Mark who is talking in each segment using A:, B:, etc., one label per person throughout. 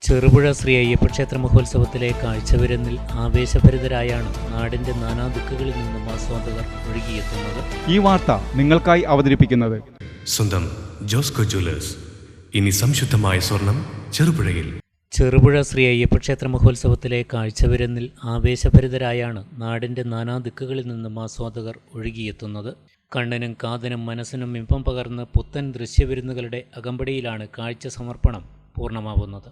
A: ചെറുപുഴ ശ്രീ അയ്യപ്പക്ഷേത്ര മഹോത്സവത്തിലെ കാഴ്ചവിരുന്നിൽ ആവേശഭരിതരായാണ് നാടിന്റെ നാനാദിക്കുകളിൽ നിന്നും ആസ്വാദകർ ഒഴുകിയെത്തുന്നത്.
B: ഈ വാർത്ത നിങ്ങൾക്കായി അവതരിപ്പിക്കുന്നത്
C: സ്വന്തം ജോസ്കോ ജ്വല്ലേഴ്സ്. ഇനി സംശുദ്ധമായ സ്വർണം ചെറുപുഴയിൽ.
A: ചെറുപുഴ ശ്രീ അയ്യപ്പക്ഷേത്ര മഹോത്സവത്തിലെ കാഴ്ചവിരുന്നിൽ ആവേശഭരിതരായാണ് നാടിന്റെ നാനാദിക്കുകളിൽ നിന്നും ആസ്വാദകർ ഒഴുകിയെത്തുന്നത്. കണ്ണിനും കാതിനും മനസ്സിനും ഇമ്പം പകർന്ന് പുത്തൻ ദൃശ്യവിരുന്നുകളുടെ അകമ്പടിയിലാണ് കാഴ്ച സമർപ്പണം പൂർണ്ണമാവുന്നത്.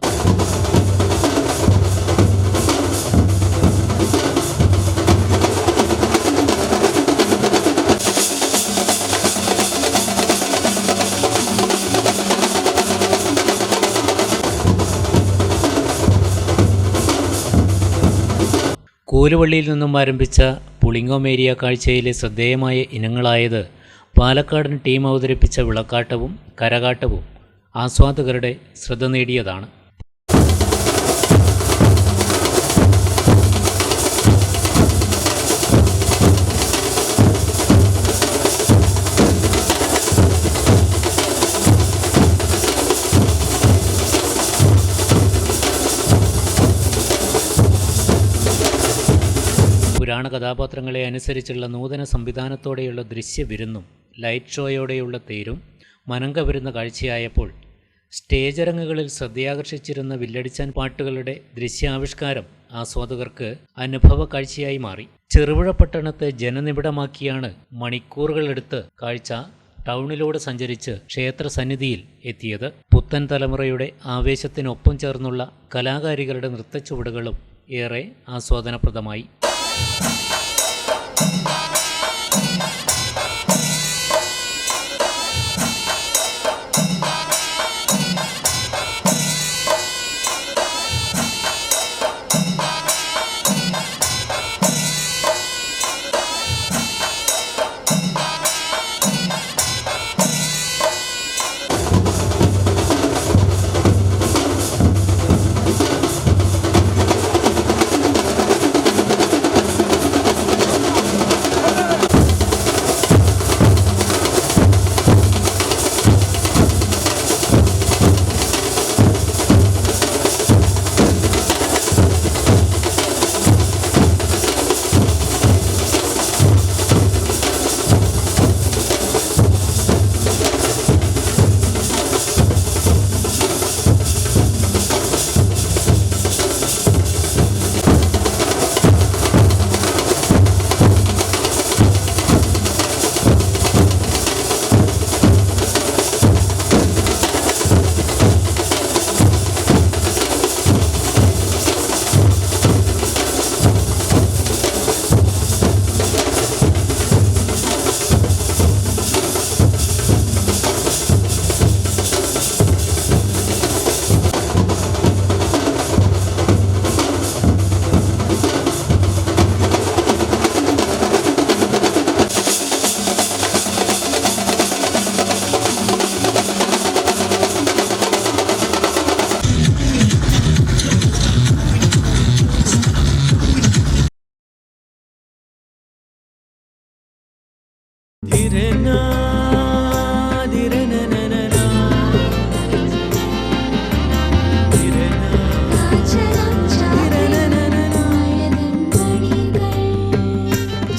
A: കൂലുവള്ളിയിൽ നിന്നും ആരംഭിച്ച പുളിങ്ങോമേരിയ കാഴ്ചയിലെ ശ്രദ്ധേയമായ ഇനങ്ങളായത് പാലക്കാടൻ ടീം അവതരിപ്പിച്ച വിളക്കാട്ടവും കരകാട്ടവും ആസ്വാദകരുടെ ശ്രദ്ധ നേടിയതാണ്. പുരാണ കഥാപാത്രങ്ങളെ അനുസരിച്ചുള്ള നൂതന സംവിധാനത്തോടെയുള്ള ദൃശ്യവിരുന്നും ലൈറ്റ് ഷോയോടെയുള്ള തേരും മനം കവരുന്ന കാഴ്ചയായപ്പോൾ സ്റ്റേജരങ്ങുകളിൽ ശ്രദ്ധയാകർഷിച്ചിരുന്ന വില്ലടിച്ചാൻ പാട്ടുകളുടെ ദൃശ്യാവിഷ്കാരം ആസ്വാദകർക്ക് അനുഭവ കാഴ്ചയായി മാറി. ചെറുപുഴ പട്ടണത്തെ ജനനിബിഡമാക്കിയാണ് മണിക്കൂറുകളെടുത്ത് കാഴ്ച ടൗണിലൂടെ സഞ്ചരിച്ച് ക്ഷേത്ര സന്നിധിയിൽ എത്തിയത്. പുത്തൻ തലമുറയുടെ ആവേശത്തിനൊപ്പം ചേർന്നുള്ള കലാകാരികളുടെ നൃത്തച്ചുവടുകളും ഏറെ ആസ്വാദനപ്രദമായി.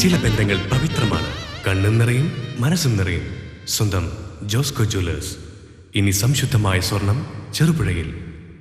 C: ചില ബന്ധങ്ങൾ പവിത്രമാണ്. കണ്ണും നിറയും മനസ്സും നിറയും. സ്വന്തം ജോസ്കോ ജ്വല്ലേഴ്സ്. ഇനി സംശുദ്ധമായ സ്വർണം ചെറുപുഴയിൽ.